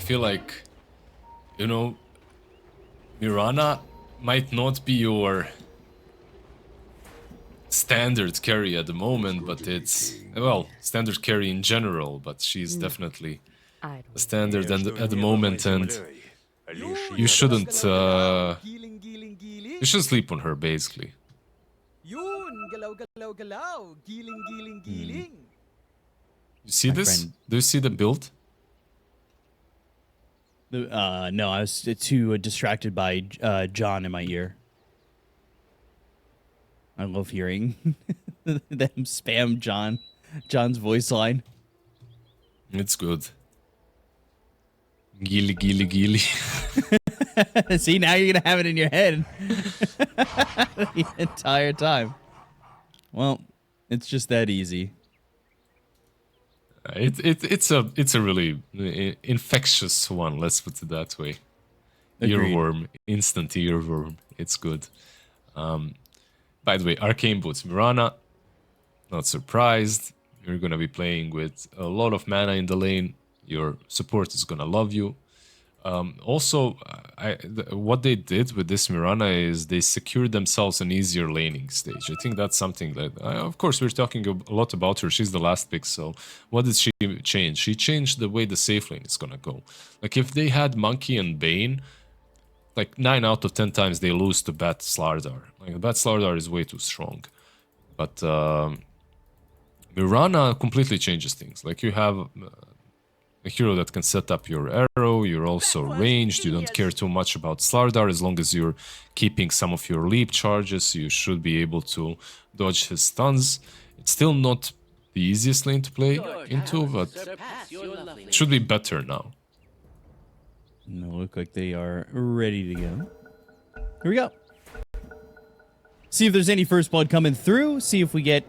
feel like, you know, Mirana might not be your standard carry at the moment, but it's, well, standard carry in general, but she's definitely a standard at the moment, and you shouldn't you should sleep on her, basically. You see this? Do you see the build? No, I was too distracted by John in my ear. I love hearing them spam John's voice line. It's good. Gili, gili, gili. See, now you're gonna have it in your head the entire time. Well, it's just that easy. It's a really infectious one. Let's put it that way. Agreed. Earworm, instant earworm. It's good. By the way, Arcane Boots Mirana. Not surprised. You're gonna be playing with a lot of mana in the lane. Your support is gonna love you. Also, what they did with this Mirana is they secured themselves an easier laning stage. I think that's something that, of course, we're talking a lot about her. She's the last pick, so what did she change? She changed the way the safe lane is gonna go. Like, if they had Monkey and Bane, like 9 out of 10 times they lose to Bat Slardar. Like, Bat Slardar is way too strong. But Mirana completely changes things. Like, you have a hero that can set up your arrow, you're also ranged, you don't care too much about Slardar. As long as you're keeping some of your leap charges, you should be able to dodge his stuns. It's still not the easiest lane to play into, but it should be better now. They look like they are ready to go. Here we go. See if there's any first blood coming through, see if we get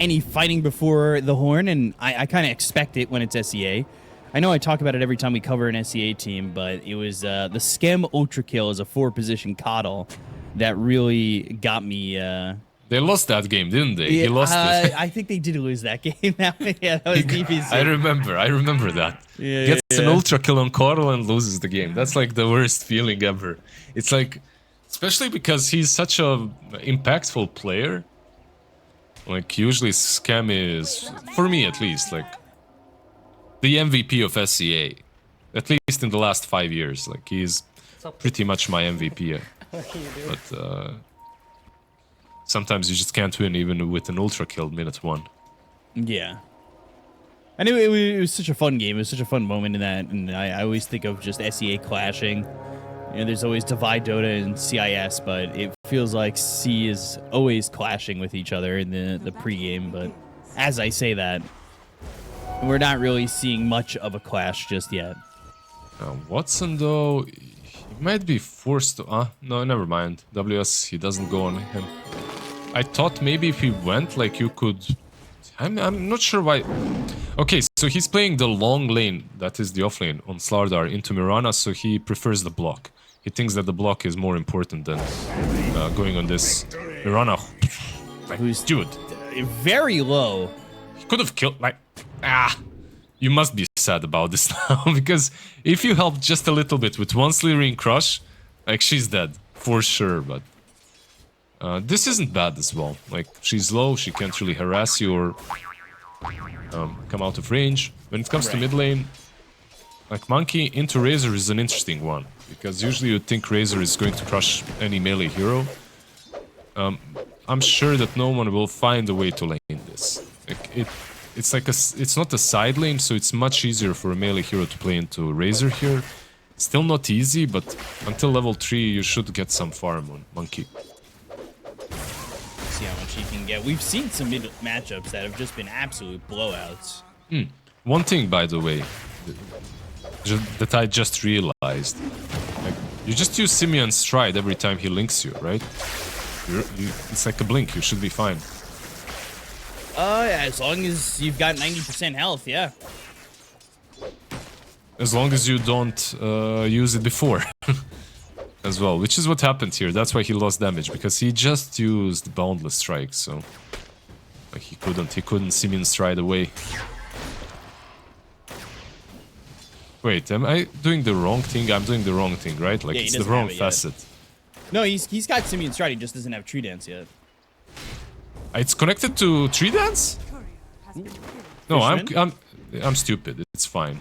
any fighting before the horn, and I kind of expect it when it's SEA. I know I talk about it every time we cover an SEA team, but it was the Skem Ultra Kill as a 4-position coddle that really got me. They lost that game, didn't they? Yeah, He lost it. I think they did lose that game. Yeah, that was DPC. I remember that. Yeah, Gets an ultra kill on coddle and loses the game. That's like the worst feeling ever. It's like, especially because he's such a impactful player. Like, usually Scam is, for me at least, like the MVP of SCA, at least in the last 5 years. Like, he's pretty much my MVP. But sometimes you just can't win even with an ultra kill minute 1. Yeah. And it was such a fun game. It was such a fun moment in that. And I always think of just SEA clashing. You know, there's always Divide Dota and CIS, but it feels like C is always clashing with each other in the pregame. But as I say that, we're not really seeing much of a clash just yet. Watson, though, he might be forced to... no, never mind. WS, he doesn't go on him. I thought maybe if he went, like, you could... I'm not sure why... Okay, so he's playing the long lane, that is the off lane, on Slardar into Mirana, so he prefers the block. He thinks that the block is more important than going on this Mirana. Like, who's... Dude. Very low. He could have killed... Like... You must be sad about this now, because if you help just a little bit with one Slithering Crush, like, she's dead, for sure, but... this isn't bad as well. Like, she's low, she can't really harass you or come out of range. When it comes to mid lane, like, Monkey into Razor is an interesting one, because usually you'd think Razor is going to crush any melee hero. I'm sure that no one will find a way to lane this. Like, it's like it's not a side lane, so it's much easier for a melee hero to play into Razor here. Still not easy, but until level 3 you should get some farm on Monkey. See how much he can get. We've seen some mid matchups that have just been absolute blowouts. One thing, by the way, that I just realized. Like, you just use Simeon's Stride every time he links you, right? It's like a blink, you should be fine. As long as you've got 90% health, yeah. As long as you don't use it before. As well, which is what happened here. That's why he lost damage, because he just used Boundless Strike, so like, he couldn't Simeon Stride away. Wait, am I doing the wrong thing? I'm doing the wrong thing, right? Like, Yeah, he it's the doesn't wrong have it yet. facet. No, he's got Simeon Stride, he just doesn't have Tree Dance yet. It's connected to Tree Dance? No, Fishman? I'm stupid. It's fine.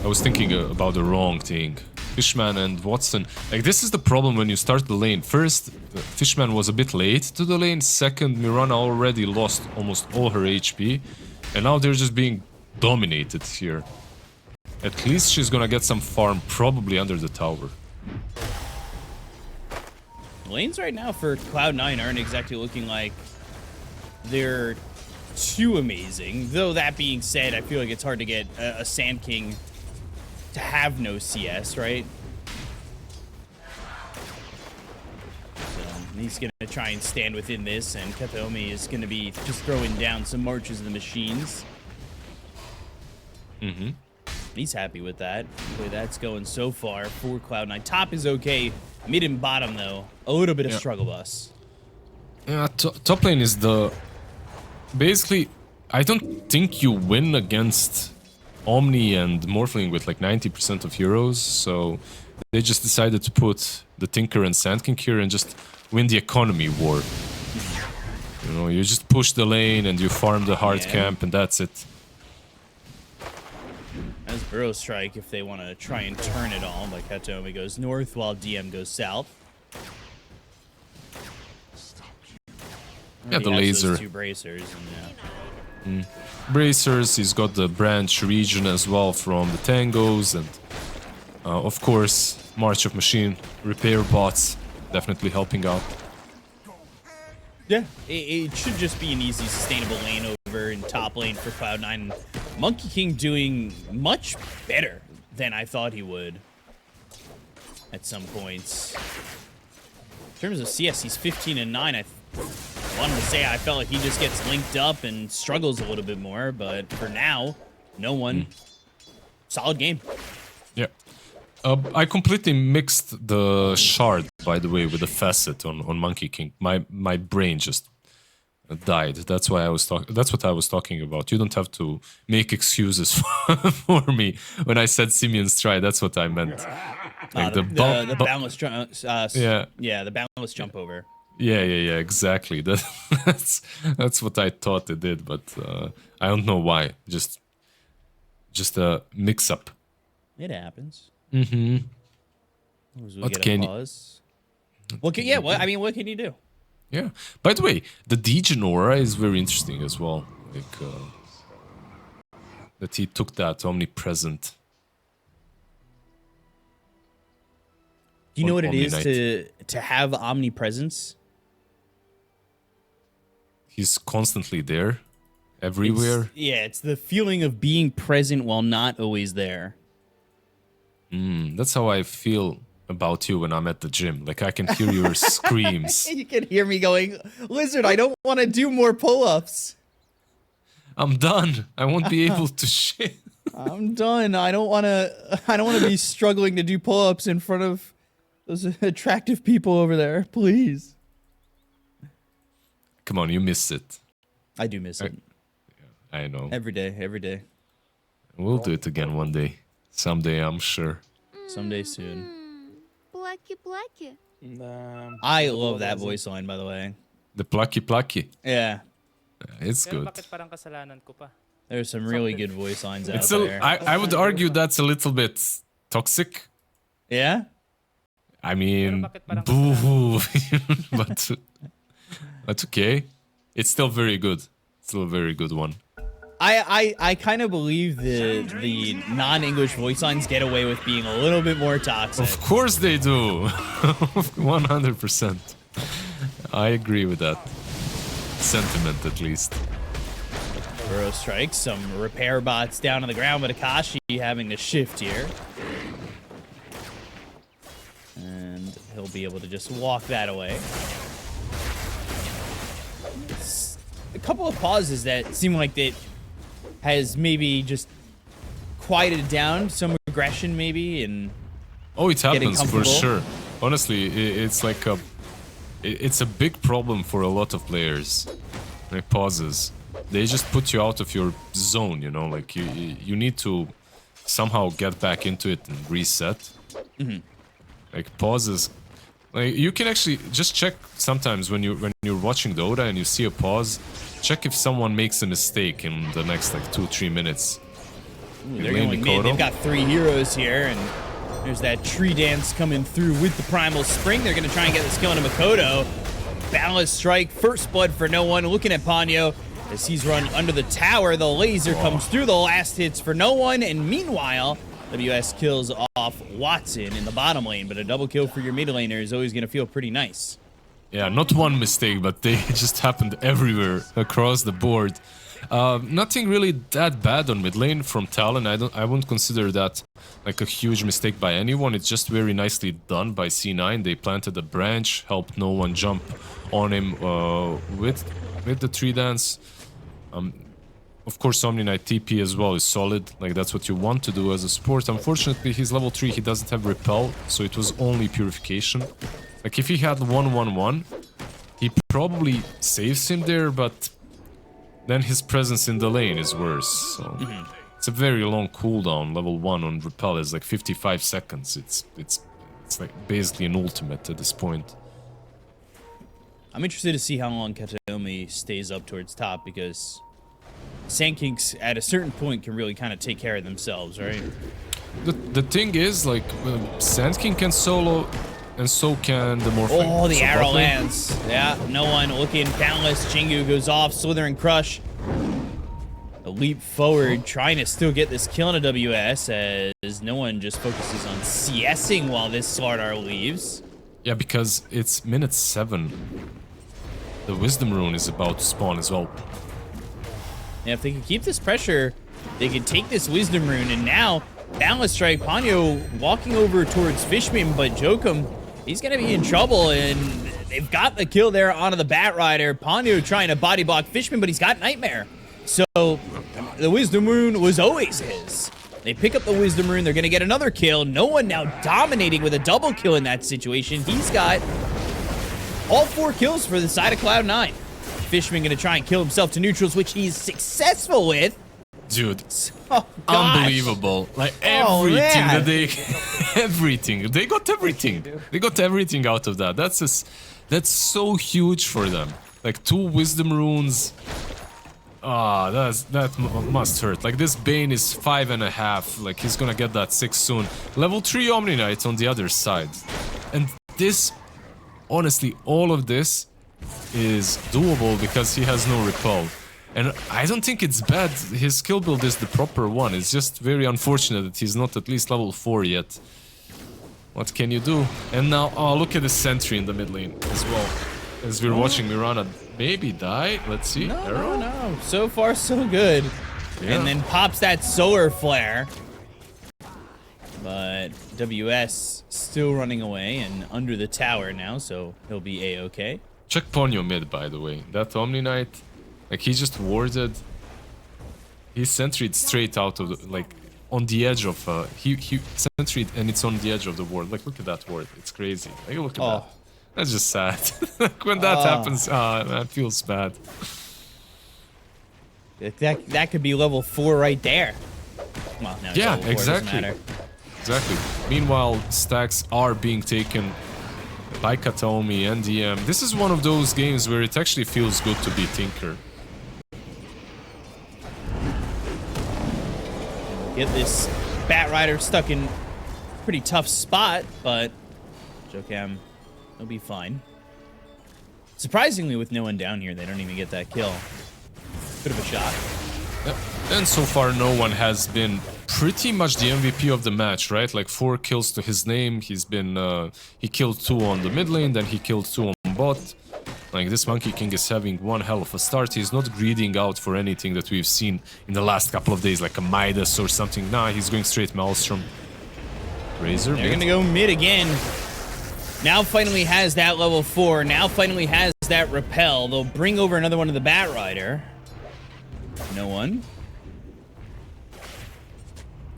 I was thinking about the wrong thing. Fishman and Watson. Like, this is the problem when you start the lane. First, Fishman was a bit late to the lane. Second, Mirana already lost almost all her HP. And now they're just being dominated here. At least she's gonna get some farm, probably under the tower. Lanes right now for Cloud9 aren't exactly looking like they're too amazing. Though that being said, I feel like it's hard to get a Sand King to have no CS, right? So he's going to try and stand within this, and Kataomi is going to be just throwing down some marches of the machines. Mm-hmm. He's happy with that. The way that's going so far for Cloud9. Top is okay. Mid and bottom, though, a little bit of struggle bus. Yeah, top lane is the... Basically, I don't think you win against Omni and Morphling with like 90% of heroes, so they just decided to put the Tinker and Sand King here and just win the economy war. You know, you just push the lane and you farm the hard camp and that's it. As Burrow Strike, if they want to try and turn it all, but Kataomi goes north while DM goes south. Yeah, the He has laser. those two bracers, and Bracers, he's got the branch region as well from the Tangos, and of course, March of Machine, repair bots, definitely helping out. yeah, it should just be an easy, sustainable lane over in top lane for Cloud9. Monkey King doing much better than I thought he would at some points. In terms of CS, he's 15 and 9. I wanted to say I felt like he just gets linked up and struggles a little bit more, but for now, no one. Solid game. Yeah. I completely mixed the shard, by the way, with the facet on Monkey King. My brain just died. That's why I was talking. That's what I was talking about. You don't have to make excuses for me when I said Simeon Stride. That's what I meant. Like The boundless jump. The boundless jump over. Yeah, exactly. That's what I thought it did, but I don't know why. Just a mix-up. It happens. Mm-hmm. What can you? What can you do? Yeah. By the way, the Degen aura is very interesting as well. Like that he took that omnipresent. Do you know what it is to have omnipresence? He's constantly there, everywhere. It's the feeling of being present while not always there. That's how I feel about you when I'm at the gym. Like, I can hear your screams. You can hear me going, Lizard, I don't want to do more pull-ups. I'm done. I won't be able to shit. I'm done. I don't want to be struggling to do pull-ups in front of those attractive people over there. Please. Come on, you miss it. I do miss it. I know. Every day. We'll do it again one day. Someday, I'm sure. Someday soon. Plucky. I love that voice line, by the way. The plucky. Yeah. It's good. There's some really good voice lines out It's there. I would argue that's a little bit toxic. Yeah? I mean, boo-hoo. but okay. It's still very good. Still a very good one. I kind of believe the non-English voice lines get away with being a little bit more toxic. Of course they do. 100%. I agree with that. Sentiment, at least. Burrow strikes some repair bots down on the ground, but Akashi having to shift here. And he'll be able to just walk that away. It's a couple of pauses that seem like it has maybe just quieted down some aggression, maybe, and it happens for sure. Honestly, it's like it's a big problem for a lot of players. Like pauses. they just put you out of your zone, you know? Like, you need to somehow get back into it and reset. Like, pauses... Like, you can actually just check sometimes when you're watching Dota and you see a pause, check if someone makes a mistake in the next, like, 2-3 minutes. Ooh, they're going mid. They've got 3 heroes here, and there's that tree dance coming through with the Primal Spring. They're going to try and get this kill into Makoto. Ballast Strike, first blood for no one. Looking at Ponyo as he's run under the tower. The laser comes through. The last hits for no one, and meanwhile, WS kills off Watson in the bottom lane, but a double kill for your mid laner is always going to feel pretty nice. Yeah, not one mistake, but they just happened everywhere across the board. Nothing really that bad on mid lane from Talon. I wouldn't consider that like a huge mistake by anyone. It's just very nicely done by C9. They planted a branch, helped no one jump on him with the tree dance. Of course, Omni-Knight TP as well is solid. Like, that's what you want to do as a support. Unfortunately, he's level 3, he doesn't have Repel, so it was only Purification. Like, if he had 1-1-1, he probably saves him there, but then his presence in the lane is worse. So it's a very long cooldown. Level 1 on Repel is like 55 seconds. It's like basically an ultimate at this point. I'm interested to see how long Kataomi stays up towards top, because Sand Kings at a certain point can really kind of take care of themselves, right? The thing is, like, Sand King can solo, and so can the Morphling. Oh, the so arrow lands. Yeah, no one looking. Countless. Jingu goes off. Slithering Crush. A leap forward, trying to still get this kill on a WS, as no one just focuses on CSing while this Slardar leaves. Yeah, because it's minute 7. The Wisdom Rune is about to spawn as well. Yeah, if they can keep this pressure, they can take this Wisdom Rune, and now Balance Strike, Ponyo walking over towards Fishman, but Jokum, he's gonna be in trouble, and they've got the kill there onto the Bat Rider. Ponyo trying to body block Fishman, but he's got Nightmare. So the Wisdom Rune was always his. They pick up the Wisdom Rune, they're gonna get another kill. No one now dominating with a double kill in that situation. He's got all 4 kills for the side of Cloud9. Fishman gonna try and kill himself to neutrals, which he's successful with. Dude, oh, unbelievable. Like, everything that they... everything. They got everything. They got everything out of that. That's so huge for them. Like, 2 Wisdom Runes. Ah, that must hurt. Like, this Bane is 5.5. Like, he's gonna get that 6 soon. Level 3 Omni-Knight on the other side. And this... Honestly, all of this is doable because he has no Repel. And I don't think it's bad. His skill build is the proper one. It's just very unfortunate that he's not at least level 4 yet. What can you do? And now, oh, look at the sentry in the mid lane as well. As we're watching Mirana maybe die. Let's see. Arrow? No. So far, so good. Yeah. And then pops that solar flare. But WS still running away and under the tower now, so he'll be A-okay. Check Ponyo mid, by the way. That Omni-Knight, like, he just warded. He sentryed straight out of the, like, on the edge of, he sentryed and it's on the edge of the ward. Like, look at that ward. It's crazy. Like, look at that. That's just sad. Like, when that happens, that feels bad. That could be level 4 right there. Well, no, yeah, level 4, exactly. Exactly. Meanwhile, stacks are being taken by Kataomi and DM. This is one of those games where it actually feels good to be Tinker. Get this Bat Rider stuck in a pretty tough spot, but Jokam will be fine. Surprisingly, with no one down here, they don't even get that kill. Bit of a shot. Yep. And so far, no one has been pretty much the MVP of the match, right? Like, 4 kills to his name. He's been, he killed 2 on the mid lane, then he killed 2 on bot. Like, this Monkey King is having one hell of a start. He's not greeding out for anything that we've seen in the last couple of days, like a Midas or something. Nah, he's going straight Maelstrom. Razor. They're gonna go mid again. Now finally has that level 4. Now finally has that Repel. They'll bring over another one of the Bat Rider. No one.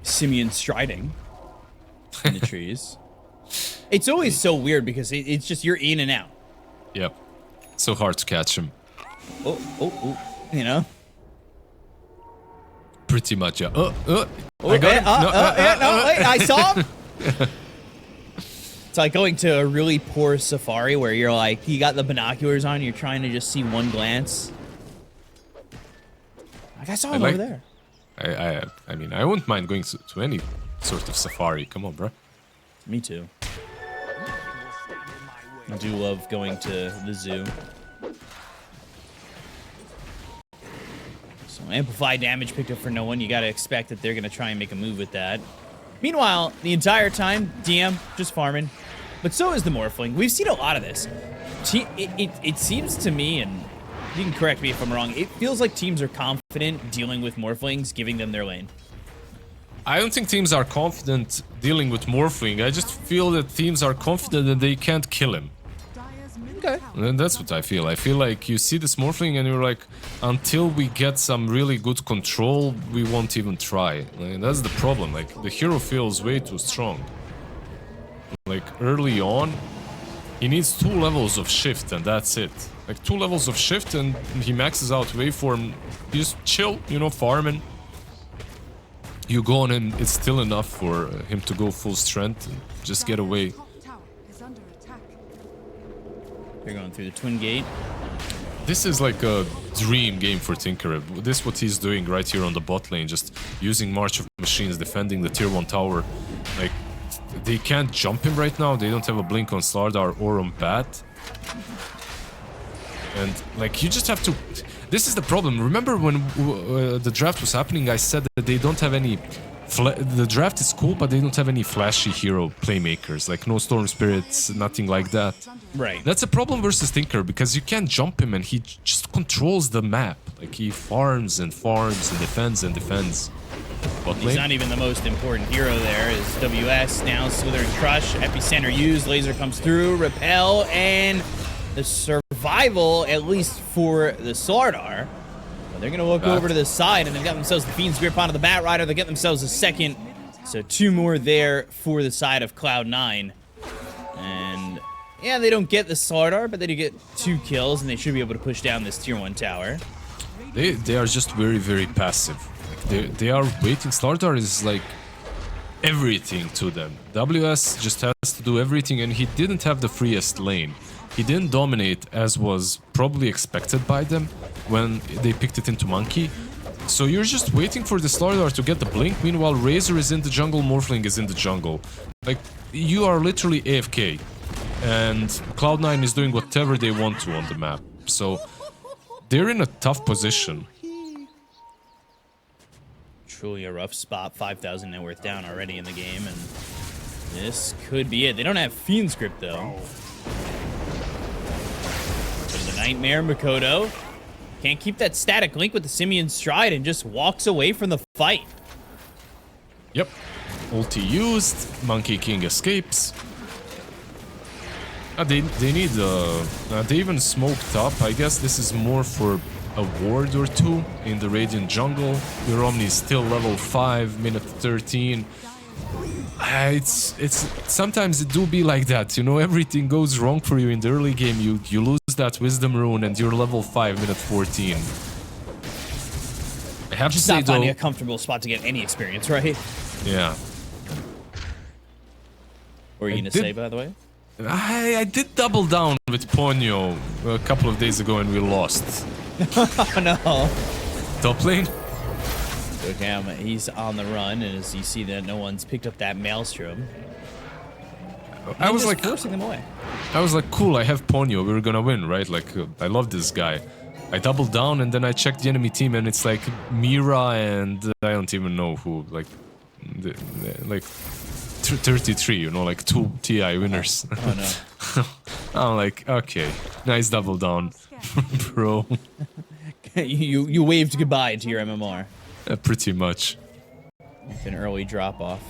Simeon striding in the trees. It's always so weird because it's just you're in and out. Yep. So hard to catch him. Oh. You know? Pretty much, yeah. Oh, I got him. wait, I saw him. It's like going to a really poor safari where you're like, you got the binoculars on, you're trying to just see one glance. Like, I saw him over there. I mean, I wouldn't mind going to any sort of safari. Come on, bro. Me too. I do love going to the zoo. So amplified damage picked up for no one. You got to expect that they're going to try and make a move with that. Meanwhile, the entire time, DM just farming. But so is the Morphling. We've seen a lot of this. It seems to me, and you can correct me if I'm wrong, it feels like teams are confident dealing with Morphlings, giving them their lane. I don't think teams are confident dealing with Morphling. I just feel that teams are confident that they can't kill him. Okay. And that's what I feel. I feel like you see this Morphling and you're like, until we get some really good control, we won't even try. Like, that's the problem. Like, the hero feels way too strong. Like, early on, he needs 2 levels of shift and that's it. Like, 2 levels of shift and he maxes out waveform. You just chill, you know, farming. You go on and it's still enough for him to go full strength and just get away. They're going through the twin gate. This is like a dream game for Tinker. This is what he's doing right here on the bot lane, just using March of Machines, defending the tier 1 tower. Like, they can't jump him right now, they don't have a blink on Slardar or on Bat. And, like, you just have to... This is the problem. Remember when the draft was happening, I said that they don't have any... The draft is cool, but they don't have any flashy hero playmakers. Like, no Storm Spirits, nothing like that. Right. That's a problem versus Tinker, because you can't jump him and he just controls the map. Like, he farms and farms and defends and defends. He's not even the most important hero there. Is WS now Slithering Crush, Epicenter used, Laser comes through, Repel, and the survival, at least for the Slardar. But they're going to look over to the side, and they've got themselves the Fiend's Grip onto the Bat Rider. They get themselves a second. So 2 more there for the side of Cloud9. And yeah, they don't get the Slardar, but they do get 2 kills, and they should be able to push down this tier 1 tower. They are just very, very passive. Like, they are waiting. Slardar is like everything to them. WS just has to do everything, and he didn't have the freest lane. He didn't dominate as was probably expected by them when they picked it into Monkey. So you're just waiting for the Slardar to get the blink. Meanwhile, Razor is in the jungle, Morphling is in the jungle. Like, you are literally AFK. And Cloud9 is doing whatever they want to on the map. So they're in a tough position. Truly a rough spot. 5,000 net worth down already in the game, and this could be it. They don't have Fiend's Grip though. The Nightmare, Makoto can't keep that static link with the Simian Stride and just walks away from the fight. Yep. Ulti used, Monkey King escapes. They need they even smoked up. I guess this is more for a ward or 2 in the Radiant jungle. Your Omni is still level 5, minute 13. It's sometimes it do be like that, you know, everything goes wrong for you in the early game. You lose that Wisdom Rune and you're level 5, minute 14. I have to say, not finding a comfortable spot to get any experience, right? Yeah. What were you gonna say, by the way? I did double down with Ponyo a couple of days ago and we lost. Oh no. Top lane? Okay, he's on the run, and as you see that no one's picked up that Maelstrom. I was like forcing them away. I was like, cool, I have Ponyo, we're gonna win, right? Like, I love this guy. I doubled down and then I checked the enemy team and it's like Mira and I don't even know who, like 33, you know, like 2 TI winners. Oh no. I'm like, okay, nice double down, bro. you waved goodbye to your MMR. Pretty much. It's an early drop off.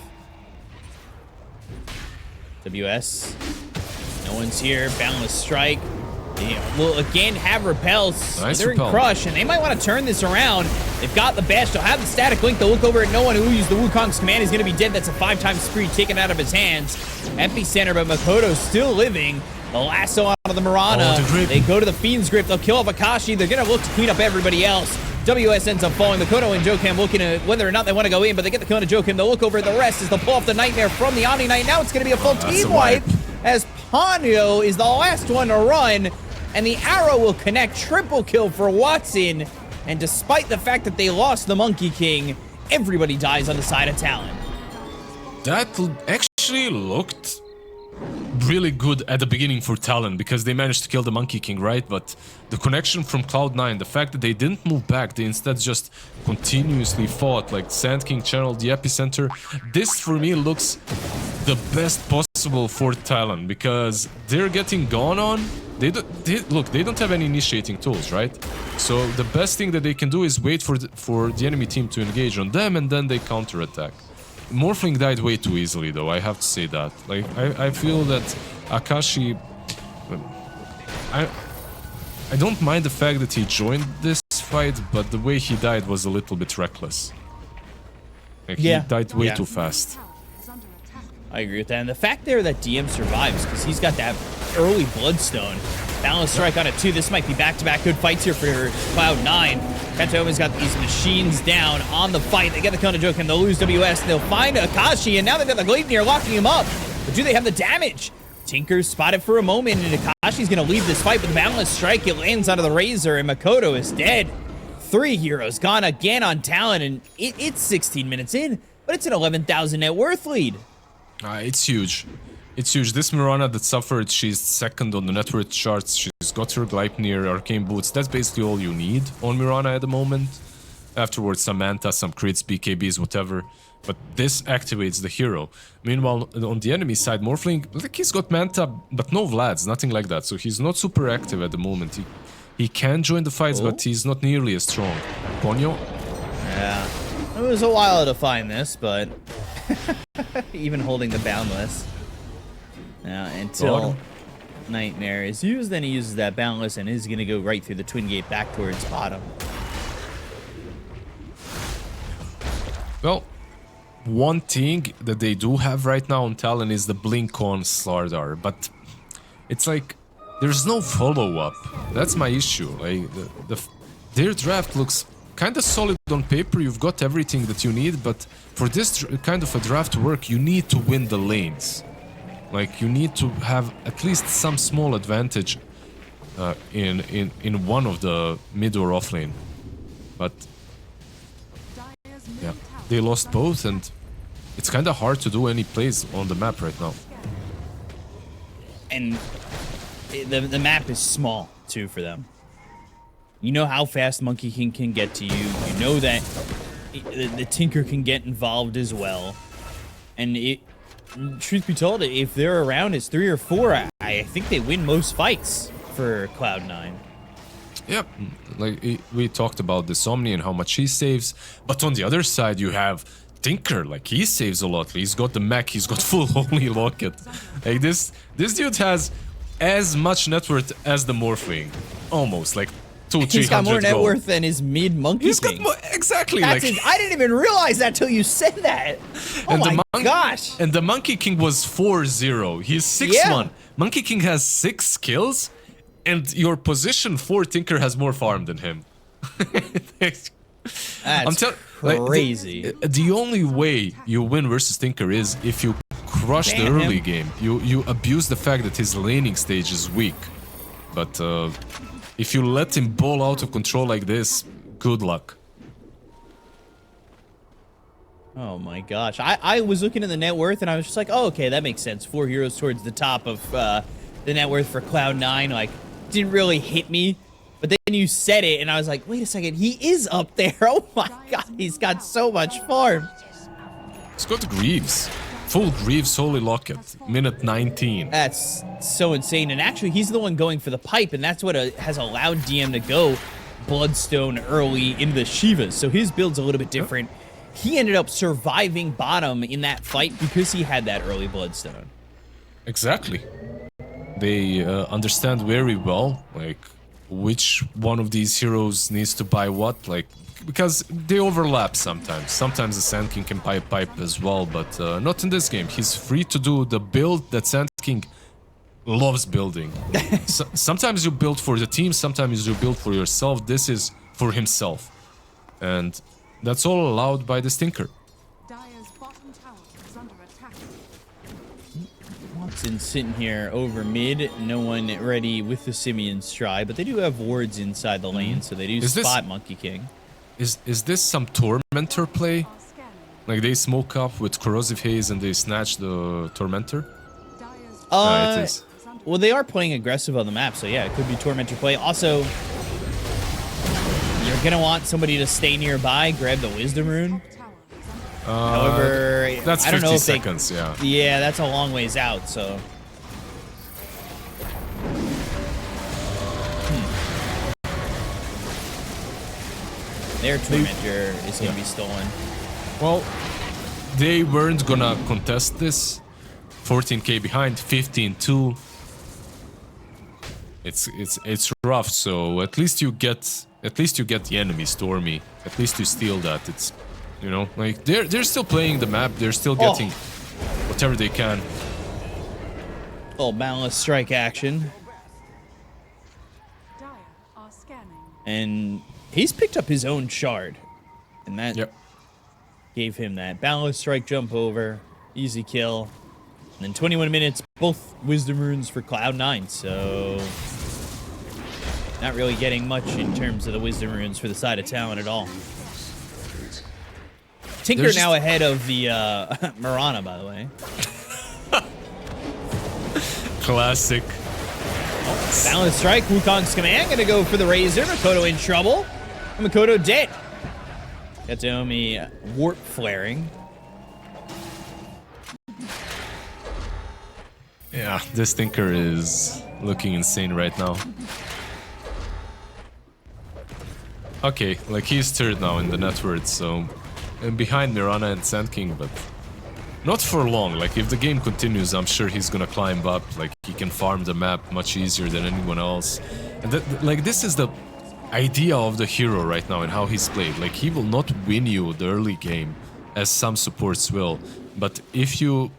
WS. No one's here. Boundless Strike. They will again have repels. Nice They're repel. in Crush, and they might want to turn this around. They've got the bash. They'll have the static link. They'll look over at no one who used the Wukong's command. He's going to be dead. That's a 5-time spree taken out of his hands. Epicenter, but Makoto's still living. The lasso out of the Mirana. Oh, the grip. They go to the Fiend's Grip. They'll kill off Akashi. They're going to look to clean up everybody else. WS ends up falling. Makoto and Jokim looking at whether or not they want to go in, but they get the Kona Jokim. They'll look over at the rest as they'll pull off the Nightmare from the Omni Knight. Now it's going to be a full team wipe as Ponyo is the last one to run, and the arrow will connect. Triple kill for Watson, and despite the fact that they lost the Monkey King, everybody dies on the side of Talon. That actually looked really good at the beginning for Talon because they managed to kill the Monkey King, right? But the connection from Cloud9, the fact that they didn't move back, they instead just continuously fought, like Sand King channeled the epicenter. This for me looks the best possible for Talon because they're getting gone on. They don't have any initiating tools, right? So the best thing that they can do is wait for the enemy team to engage on them, and then they counterattack. Morphling died way too easily, though, I have to say that. Like, I feel that Akashi... I don't mind the fact that he joined this fight, but the way he died was a little bit reckless. Like, he died way too fast. I agree with that. And the fact there that DM survives, because he's got that early Bloodstone. Balance Strike on it, too. This might be back-to-back good fights here for Cloud9. Katoma's got these machines down on the fight. They get the Kona Jokim, they'll lose WS, and they'll find Akashi, and now they've got the Gleipnir locking him up. But do they have the damage? Tinker's spotted for a moment, and Akashi's going to leave this fight, but the Balance Strike, it lands onto the Razor, and Makoto is dead. 3 heroes gone again on Talon, and it's 16 minutes in, but it's an 11,000 net worth lead. It's huge. It's huge. This Mirana that suffered, she's second on the net worth charts. She's got her Gleipnir, Arcane Boots. That's basically all you need on Mirana at the moment. Afterwards, some Manta, some crits, BKBs, whatever. But this activates the hero. Meanwhile, on the enemy side, Morphling, like, he's got Manta, but no Vlads, nothing like that. So he's not super active at the moment. He can join the fights, but he's not nearly as strong. Ponyo? Yeah. It was a while to find this, but... even holding the Boundless. Now, until Nightmare is used, then he uses that Boundless and is going to go right through the Twin Gate back towards bottom. Well, one thing that they do have right now on Talon is the Blink on Slardar, but it's like there's no follow-up. That's my issue. Like their draft looks kind of solid on paper. You've got everything that you need, but for this kind of a draft to work, you need to win the lanes. Like, you need to have at least some small advantage in one of the mid or off lane. But yeah, they lost both, and it's kind of hard to do any plays on the map right now. And the map is small too for them. You know how fast Monkey King can get to you. You know that the Tinker can get involved as well. And truth be told, if they're around as 3 or 4, I think they win most fights for Cloud9. Yep, like we talked about this Omni and how much he saves, but on the other side you have Tinker. Like, he saves a lot. He's got the mech, he's got full Holy Locket. Like, this dude has as much net worth as the Morphling, almost. Like, 200-300 He's got more net gold. worth than his mid Monkey He's King. got more, exactly. That's like, I didn't even realize that till you said that. Oh my gosh. And the Monkey King was 4-0. He's 6-1. Yeah. Monkey King has 6 kills, and your position 4 Tinker has more farm than him. That's crazy. Like, the only way you win versus Tinker is if you crush the early game. You abuse the fact that his laning stage is weak. But if you let him ball out of control like this, good luck. Oh my gosh. I was looking at the net worth and I was just like, oh, okay, that makes sense. 4 heroes towards the top of the net worth for Cloud9. Like, didn't really hit me. But then you said it and I was like, wait a second, he is up there. Oh my god, he's got so much farm. He's got Greaves. Full Greaves Holy Locket. Minute 19. That's so insane. And actually, he's the one going for the pipe, and that's what has allowed DM to go Bloodstone early into the Shivas. So his build's a little bit different. He ended up surviving bottom in that fight because he had that early Bloodstone. Exactly. They understand very well, like, which one of these heroes needs to buy what, like, because they overlap sometimes. Sometimes the Sand King can buy pipe as well, but not in this game. He's free to do the build that Sand King loves building. Sometimes you build for the team, sometimes you build for yourself. This is for himself. And that's all allowed by the Stinker. Dire's bottom tower is under attack. Watson sitting here over mid. No one ready with the Simeon stride, but they do have wards inside the lane, so they do Is this- spot Monkey King. Is this some Tormentor play? Are scanning. Like they smoke up with Corrosive Haze and they snatch the Tormentor? Dire's Yeah, it is. Well, they are playing aggressive on the map, so yeah, it could be Tormentor play. Also, you're gonna want somebody to stay nearby, grab the Wisdom Rune. tower is under However, That's I don't 50 know if seconds, yeah. Yeah, that's a long ways out, so. Their Tormentor is gonna be stolen. Well, they weren't gonna contest this. 14k behind, 15-2. It's rough. So at least you get the enemy Stormy. At least you steal that. It's, you know, like they're still playing the map. They're still getting whatever they can. Little Boundless Strike action, Dire are scanning. and he's picked up his own shard, and that Yep. gave him that Boundless Strike jump over, easy kill. And then 21 minutes, both Wisdom Runes for Cloud9, so not really getting much in terms of the Wisdom Runes for the side of Talon at all. Tinker There's now just- ahead of the Mirana, by the way. Classic. Boundless Strike, Wukong's command, gonna go for the Razor. Makoto in trouble. And Makoto dead. Got Naomi warp flaring. Yeah, this Stinker is looking insane right now. Okay, like he's third now in the net worth, so and behind Mirana and Sand King, but not for long. Like if the game continues, I'm sure he's gonna climb up. Like he can farm the map much easier than anyone else. And like this is the idea of the hero right now and how he's played. Like he will not win you the early game, as some supports will, but if you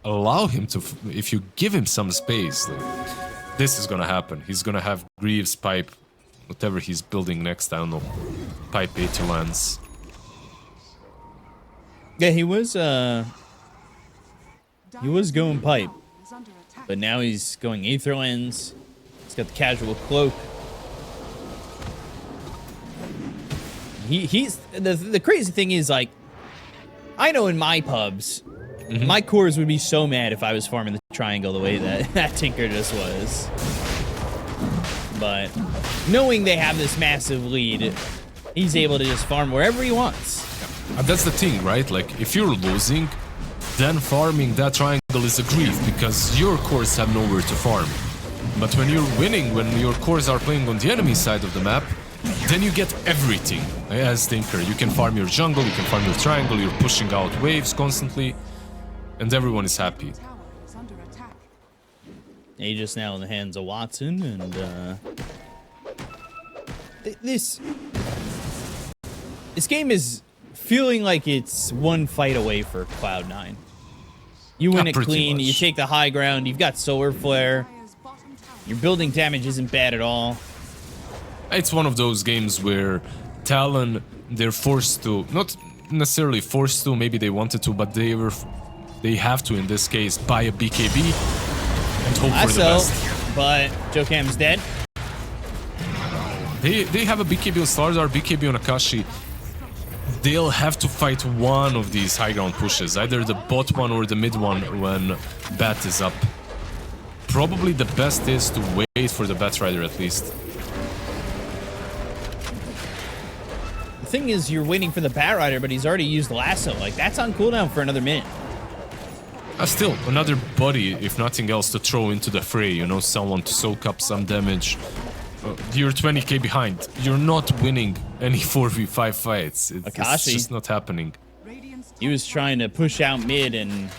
allow him to, if you give him some space, like, this is gonna happen. He's gonna have Greaves, Pipe, whatever he's building next, I don't know, Pipe 80 lands. Yeah, he was going pipe, Is under attack. but now he's going Aether Lens. He's got the casual cloak. He's the crazy thing is, like, I know in my pubs, my cores would be so mad if I was farming the triangle the way that Tinker just was. But knowing they have this massive lead, he's able to just farm wherever he wants. That's the thing, right? Like if you're losing, then farming that triangle is a grief because your cores have nowhere to farm. But when you're winning, when your cores are playing on the enemy side of the map, then you get everything as Tinker. You can farm your jungle, you can farm your triangle, you're pushing out waves constantly, and everyone is happy. Tower is under attack. Aegis now in the hands of Watson, and this game is feeling like it's one fight away for Cloud9. You win Yeah, it pretty clean, you much. take the high ground, you've got Solar Flare, Dire's bottom tower. your building damage isn't bad at all. It's one of those games where Talon, they're forced to, not necessarily forced to, maybe they wanted to, but they have to in this case buy a BKB and hope for the Also, best. but Jokam's dead. They have a BKB on Starzar, BKB on Akashi. They'll have to fight one of these high ground pushes, either the bot one or the mid one when Bat is up. Probably the best is to wait for the Bat Rider at least. The thing is, you're waiting for the Bat Rider, but he's already used Lasso. Like, that's on cooldown for another minute. Still, another body, if nothing else, to throw into the fray, you know, someone to soak up some damage. You're 20k behind. You're not winning any 4v5 fights. It's Akashi. just not happening. Radiant's He was trying to push out mid, and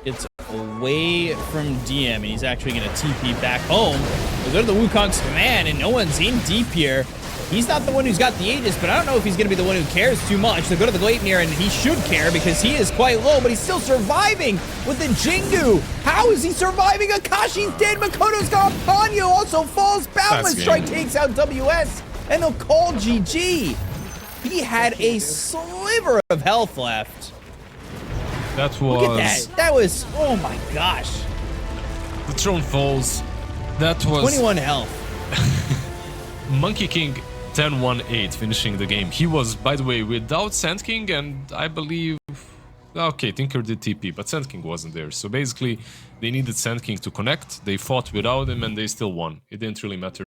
it's away from DM, and he's actually going to TP back home. We go to the Wukong's command, and no one's in deep here. He's not the one who's got the Aegis, but I don't know if he's going to be the one who cares too much. They go to the Gleipnir, and he should care because he is quite low, but he's still surviving with the Jingu. How is he surviving? Akashi's dead. Makoto's got Ponyo also falls. Boundless That's Strike game. takes out WS, and they'll call GG. He had a sliver of health left. That Look at was that. That was, oh my gosh. the throne falls. That was 21 health. Monkey King 10-1-8 finishing the game. He was, by the way, without Sand King, and I believe... Okay, Tinker did TP, but Sand King wasn't there. So basically, they needed Sand King to connect. They fought without him, and they still won. It didn't really matter